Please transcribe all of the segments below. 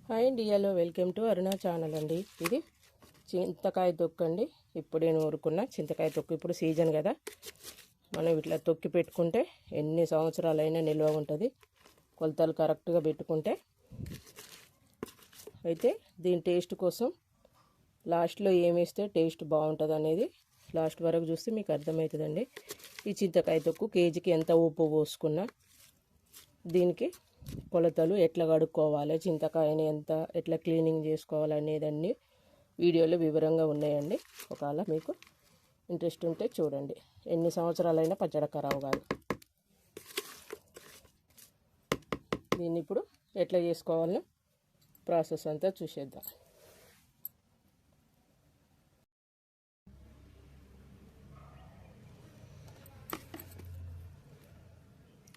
Hi అండి, hello, welcome to Aruna channel అండి. ఇది చింతకాయ తొక్కు అండి. ఇప్పుడే నూరుకున్న చింతకాయ తొక్కు. ఇప్పుడు సీజన్ కదా, మనం ఇట్లా తొక్కి పెట్టుకుంటే ఎన్ని సంవత్సరాలైనా నిల్వ ఉంటుంది, కొలతలు కరెక్ట్గా పెట్టుకుంటే. అయితే దీని టేస్ట్ కోసం లాస్ట్లో ఏమేస్తే టేస్ట్ బాగుంటుంది అనేది లాస్ట్ వరకు చూస్తే మీకు అర్థమవుతుందండి. ఈ చింతకాయ తొక్కు కేజీకి ఎంత ఉప్పు పోసుకున్నా, దీనికి కొలతలు ఎట్లా కడుక్కోవాలి, చింతకాయని ఎట్లా క్లీనింగ్ చేసుకోవాలి అనేది అన్ని వీడియోలో వివరంగా ఉన్నాయండి. ఒకవేళ మీకు ఇంట్రెస్ట్ ఉంటే చూడండి. ఎన్ని సంవత్సరాలైనా పచ్చడి ఖరాబు కాదు. దీన్ని ఇప్పుడు ఎట్లా చేసుకోవాలో ప్రాసెస్ అంతా చూసేద్దాం.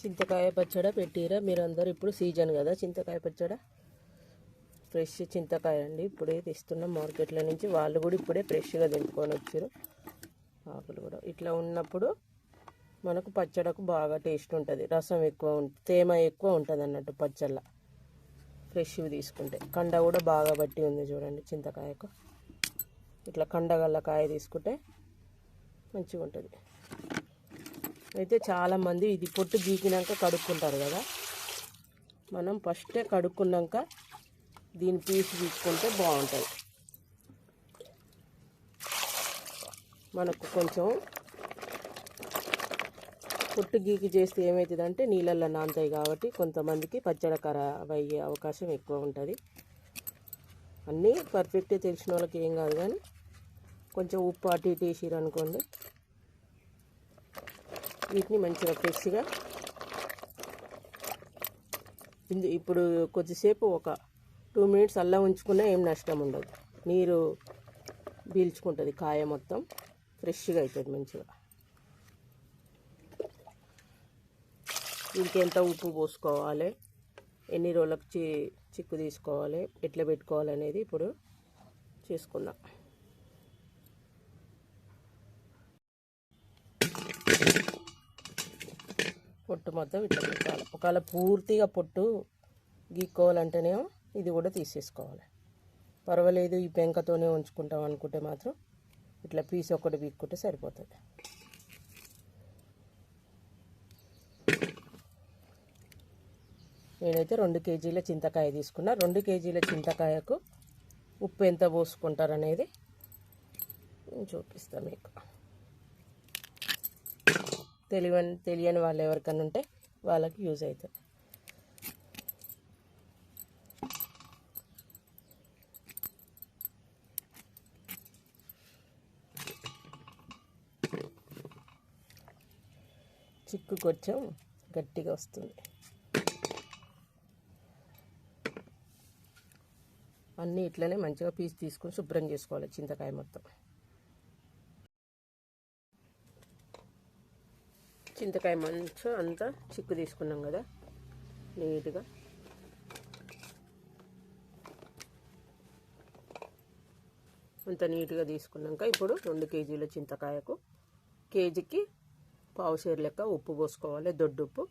చింతకాయ పచ్చడి పెట్టిరా మీరందరూ. ఇప్పుడు సీజన్ కదా చింతకాయ పచ్చడి. ఫ్రెష్ చింతకాయ అండి, ఇప్పుడే తీస్తున్నాం మార్కెట్లో నుంచి. వాళ్ళు కూడా ఇప్పుడే ఫ్రెష్గా దింపుకొని వచ్చారు. ఆకులు కూడా ఇట్లా ఉన్నప్పుడు మనకు పచ్చడకు బాగా టేస్ట్ ఉంటుంది. రసం ఎక్కువ తేమ ఎక్కువ ఉంటుంది అన్నట్టు పచ్చళ్ళ. ఫ్రెష్వి తీసుకుంటే కండ కూడా బాగా బట్టి ఉంది చూడండి చింతకాయకు. ఇట్లా కండగల్ల కాయ తీసుకుంటే మంచిగా ఉంటుంది. అయితే చాలామంది ఇది పొట్టు గీకినాక కడుక్కుంటారు కదా, మనం ఫస్టే కడుక్కున్నాక దీని పీస్ తీసుకుంటే బాగుంటుంది. మనకు కొంచెం పొట్టు గీకి చేస్తే ఏమవుతుందంటే నీళ్ళల్లో నానతాయి కాబట్టి కొంతమందికి పచ్చడి ఖరాబ్ అయ్యే అవకాశం ఎక్కువ ఉంటుంది. అన్నీ పర్ఫెక్ట్గా తెలిసిన వాళ్ళకి ఏం కాదు, కానీ కొంచెం ఉప్పు అటు ఇటు వేసిరు అనుకోండి, వీటిని మంచిగా ఫ్రెష్గా ఇప్పుడు కొద్దిసేపు ఒక 2 మినిట్స్ అల్లం ఉంచుకున్నా ఏం నష్టం ఉండదు. నీరు పీల్చుకుంటుంది కాయ మొత్తం, ఫ్రెష్గా అవుతుంది మంచిగా. దీనికి ఎంత ఉప్పు పోసుకోవాలి, ఎన్ని రోజులకు చిక్కు తీసుకోవాలి, ఎట్లా పెట్టుకోవాలి అనేది ఇప్పుడు చేసుకుందాం. పొట్టు మొత్తం ఇట్లా పెట్టాలి. ఒకవేళ పూర్తిగా పొట్టు గీక్కోవాలంటేనేమో ఇది కూడా తీసేసుకోవాలి. పర్వాలేదు ఈ పెంకతోనే ఉంచుకుంటాం అనుకుంటే మాత్రం ఇట్లా పీస్ ఒకటి పీక్కుంటే సరిపోతుంది. నేనైతే 2 కేజీల చింతకాయ తీసుకున్నా. 2 కేజీల చింతకాయకు ఉప్పు ఎంత పోసుకుంటారనేది నేను చూపిస్తాను మీకు. తెలియని వాళ్ళు ఎవరికైనా ఉంటే వాళ్ళకి యూజ్ అవుతుంది. చిక్కు కొంచెం గట్టిగా వస్తుంది. అన్నీ ఇట్లనే మంచిగా పీస్ తీసుకొని శుభ్రం చేసుకోవాలి చింతకాయ మొత్తం. చింతకాయ మంచిగా అంతా చిక్కు తీసుకున్నాం కదా, నీట్గా అంత నీట్గా తీసుకున్నాక ఇప్పుడు 2 కేజీల చింతకాయకు కేజీకి పావు సేరు లెక్క ఉప్పు పోసుకోవాలి. దొడ్డుప్పు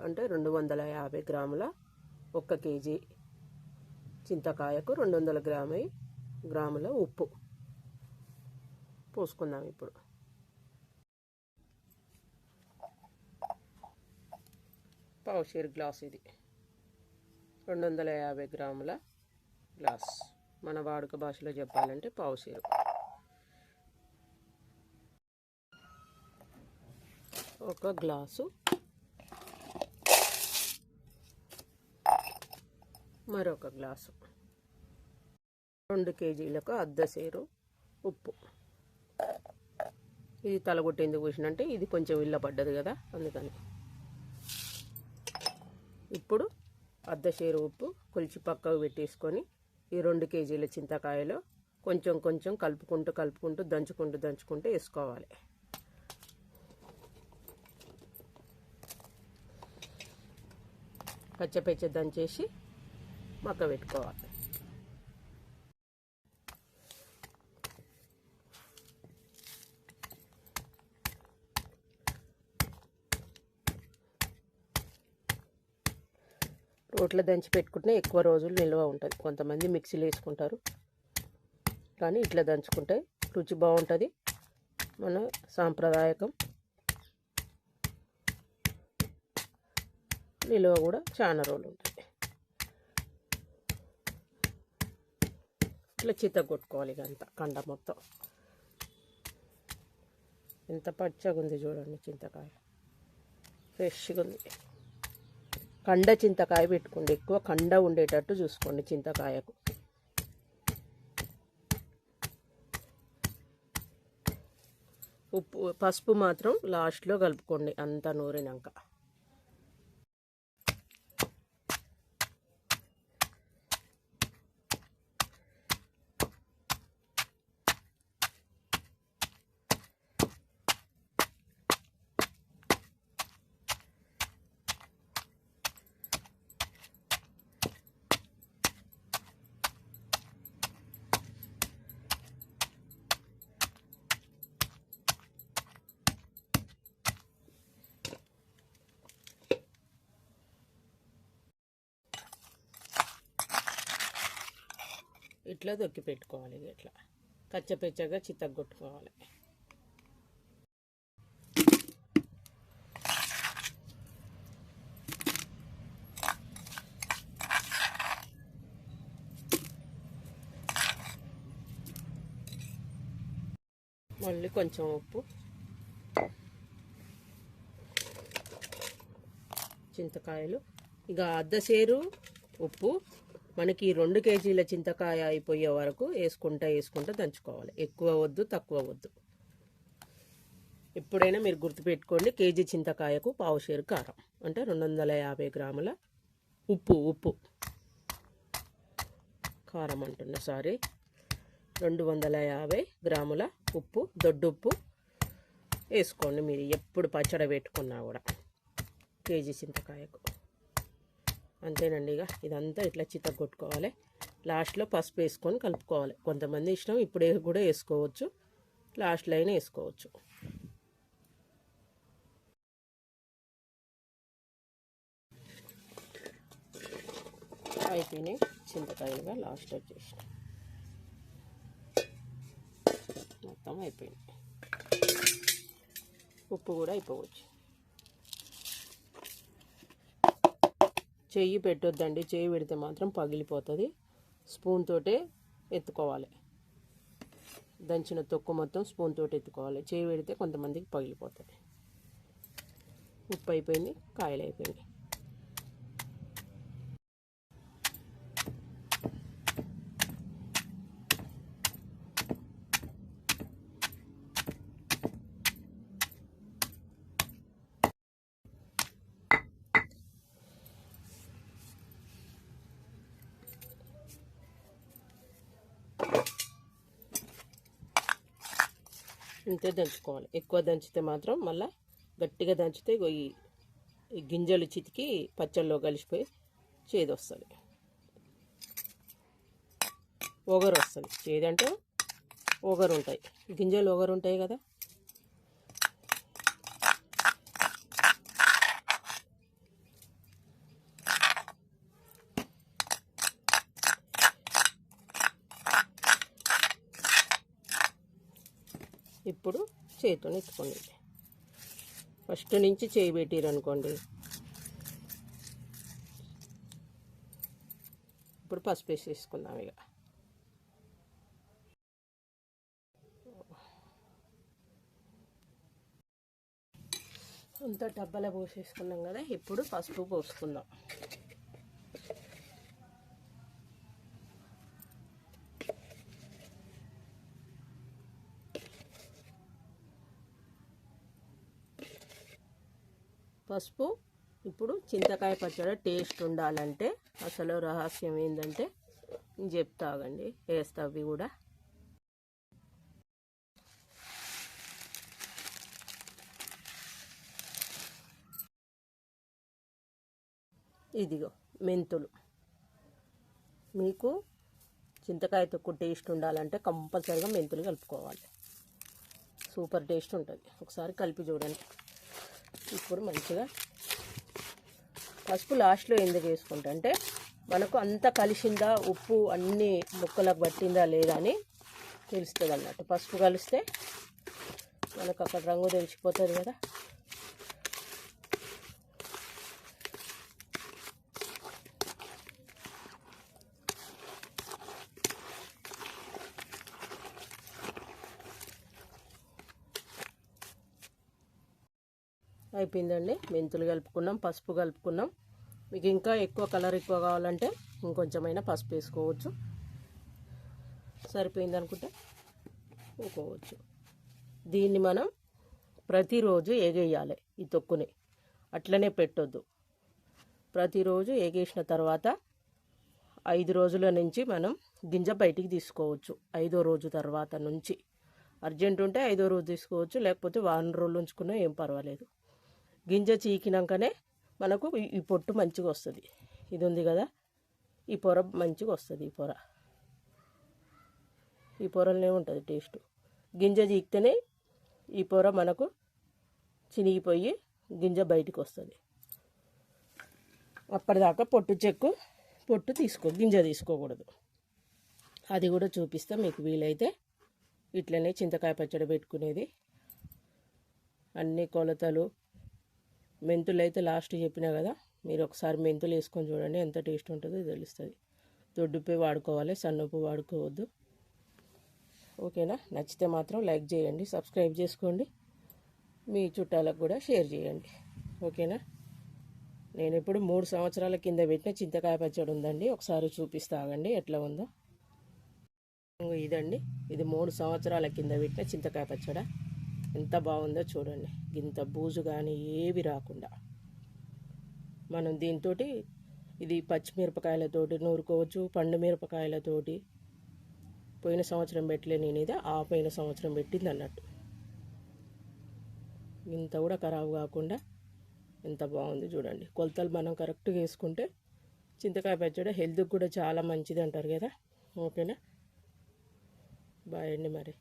అంటే 250 గ్రాముల 1 కేజీ చింతకాయకు 200 గ్రాముల ఉప్పు పోసుకుందాం. ఇప్పుడు పావు సేరు గ్లాస్, ఇది 250 గ్రాముల గ్లాస్. మన వాడుక భాషలో చెప్పాలంటే పావు సేరు. ఒక గ్లాసు, మరొక గ్లాసు, 2 కేజీలకు అర్ధ సేరు ఉప్పు. ఇది తలగొట్టి ఎందుకు పోసినంటే ఇది కొంచెం ఇళ్ళపడ్డది కదా, అందుకని. ఇప్పుడు అర్ధ సేరు ఉప్పు కొలిచి పక్కకు పెట్టేసుకొని ఈ 2 కేజీల చింతకాయలో కొంచెం కొంచెం కలుపుకుంటూ దంచుకుంటూ వేసుకోవాలి. పచ్చ దంచేసి మక్క పెట్టుకోవాలి. రోట్లో దంచి పెట్టుకుంటే ఎక్కువ రోజులు నిల్వ ఉంటుంది. కొంతమంది మిక్సీలో వేసుకుంటారు, కానీ ఇట్లా దంచుకుంటే రుచి బాగుంటుంది. మన సాంప్రదాయకం, నిల్వ కూడా చాలా రోజులు ఉంటుంది. ఇట్లా చితగొట్టుకోవాలి. ఇదంతా కండ మొత్తం ఎంత పచ్చగా ఉంది చూడండి. చింతకాయ ఫ్రెష్గా ఉంది. కండ చింతకాయ పెట్టుకోండి, ఎక్కువ కండ ఉండేటట్టు చూసుకోండి చింతకాయకు. ఉప్పు పసుపు మాత్రం లాస్ట్లో కలుపుకోండి అంతా నూరినాక. ఇట్లా దొక్కి పెట్టుకోవాలి. ఇట్లా కచ్చపెచ్చగా చితగొట్టుకోవాలి. మళ్ళీ కొంచెం ఉప్పు, చింతకాయలు ఇక అర్ధసేరు ఉప్పు. మనకి 2 కేజీల చింతకాయ అయిపోయే వరకు వేసుకుంటా దంచుకోవాలి. ఎక్కువ వద్దు, తక్కువ వద్దు. ఎప్పుడైనా మీరు గుర్తుపెట్టుకోండి, కేజీ చింతకాయకు పావుషేరు కారం అంటే 250 గ్రాముల ఉప్పు కారం అంటున్నా, సారీ, 250 గ్రాముల ఉప్పు, దొడ్డుప్పు వేసుకోండి మీరు ఎప్పుడు పచ్చడి పెట్టుకున్నా కూడా కేజీ చింతకాయకు. అంతేనండి. ఇక ఇదంతా ఇట్లా చితగొట్టుకోవాలి. లాస్ట్లో పసుపు వేసుకొని కలుపుకోవాలి. కొంతమంది ఇష్టం ఇప్పుడే కూడా వేసుకోవచ్చు, లాస్ట్లో అయినా వేసుకోవచ్చు. అయిపోయినాయి చింతకాయలుగా లాస్ట్ వచ్చేసిన మొత్తం అయిపోయింది. ఉప్పు కూడా అయిపోవచ్చు. చెయ్యి పెట్టొద్దండి, చెయ్యి పెడితే మాత్రం పగిలిపోతుంది. స్పూన్ తోటే ఎత్తుకోవాలి. దంచిన తొక్కు మొత్తం స్పూన్ తోటి ఎత్తుకోవాలి. చెయ్యి పెడితే కొంతమందికి పగిలిపోతుంది. ఉప్పు అయిపోయింది, కాయలు అయిపోయింది. ఇంతే దంచుకోవాలి. ఎక్కువ దంచితే మాత్రం మళ్ళీ గట్టిగా దంచితే ఈ గింజలు చితికి పచ్చళ్ళలో కలిసిపోయి చేదు వస్తుంది, ఒగరు వస్తుంది. చేదు అంటే ఒగరు ఉంటాయి, గింజలు ఒగరు ఉంటాయి కదా. ఇప్పుడు చేతితో ఎత్తుకోండి. ఫస్ట్ నుంచి చేయి పెట్టిరు అనుకోండి. ఇప్పుడు పసుపు వేసి వేసుకుందాం. ఇక అంతా డబ్బాలో పోసేసుకున్నాం కదా. ఇప్పుడు పసుపు పోసుకుందాం. పసుపు. ఇప్పుడు చింతకాయ పచ్చడి టేస్ట్ ఉండాలంటే అసలు రహస్యం ఏంటంటే చెప్తాగండి, వేస్తా అవి కూడా. ఇదిగో మెంతులు. మీకు చింతకాయ తొక్కు టేస్ట్ ఉండాలంటే కంపల్సరీగా మెంతులు కలుపుకోవాలి. సూపర్ టేస్ట్ ఉంటుంది. ఒకసారి కలిపి చూడండి. ఇప్పుడు మంచిగా పసుపు లాస్ట్లో ఎందుకు వేసుకుంటా అంటే మనకు అంతా కలిసిందా, ఉప్పు అన్నీ ముక్కలకు పట్టిందా లేదా అని తెలుస్తుంది అన్నట్టు. పసుపు కలిస్తే మనకు అక్కడ రంగు తెలిసిపోతుంది కదా. అయిపోయిందండి. మెంతులు కలుపుకున్నాం, పసుపు కలుపుకున్నాం. మీకు ఇంకా ఎక్కువ కలర్ ఎక్కువ కావాలంటే ఇంకొంచెమైనా పసుపు వేసుకోవచ్చు. సరిపోయింది అనుకుంటే వేసుకోవచ్చు. దీన్ని మనం ప్రతిరోజు ఏగేయాలి. ఈ తొక్కుని అట్లనే పెట్టొద్దు. ప్రతిరోజు ఏగేసిన తర్వాత 5 రోజుల నుంచి మనం గింజ బయటికి తీసుకోవచ్చు. 5వ రోజు తర్వాత నుంచి అర్జెంట్ ఉంటే 5వ రోజు తీసుకోవచ్చు, లేకపోతే వారం రోజులు ఉంచుకున్నా ఏం పర్వాలేదు. గింజ చీకినాకనే మనకు ఈ పొట్టు మంచిగా వస్తుంది. ఇది ఉంది కదా, ఈ పొర మంచిగా వస్తుంది. ఈ పొరలనే ఉంటుంది టేస్ట్. గింజ చీకితేనే ఈ పొర మనకు చినిగిపోయి గింజ బయటికి వస్తుంది. అప్పటిదాకా పొట్టు గింజ తీసుకోకూడదు. అది కూడా చూపిస్తా మీకు వీలైతే. ఇట్లనే చింతకాయ పచ్చడి పెట్టుకునేది. అన్ని కొలతలు, మెంతులు అయితే లాస్ట్ చెప్పినా కదా, మీరు ఒకసారి మెంతులు వేసుకొని చూడండి, ఎంత టేస్ట్ ఉంటుందో తెలుస్తుంది. దొడ్డుపై వాడుకోవాలి, సన్నుప్పు వాడుకోవద్దు. ఓకేనా? నచ్చితే మాత్రం లైక్ చేయండి, సబ్స్క్రైబ్ చేసుకోండి, మీ చుట్టాలకు కూడా షేర్ చేయండి. ఓకేనా? నేను ఇప్పుడు 3 సంవత్సరాల కింద పెట్టిన చింతకాయ పచ్చడి ఉందండి. ఒకసారి చూపిస్తాగండి ఎట్లా ఉందో. ఇదండి, ఇది 3 సంవత్సరాల కింద పెట్టిన చింతకాయ పచ్చడి. ఎంత బాగుందో చూడండి. ఇంత బూజు కానీ ఏవి రాకుండా మనం దీంతో ఇది పచ్చిమిరపకాయలతోటి నూరుకోవచ్చు, పండు మిరపకాయలతోటి. పోయిన సంవత్సరం పెట్టలే నేను, ఇది పోయిన సంవత్సరం పెట్టింది అన్నట్టు. ఇంత కూడా ఖరాబు కాకుండా ఎంత బాగుంది చూడండి. కొలతలు మనం కరెక్ట్గా వేసుకుంటే చింతకాయ పచ్చడి హెల్త్కి కూడా చాలా మంచిది అంటారు కదా. ఓకేనా? బాయ్ అండి మరి.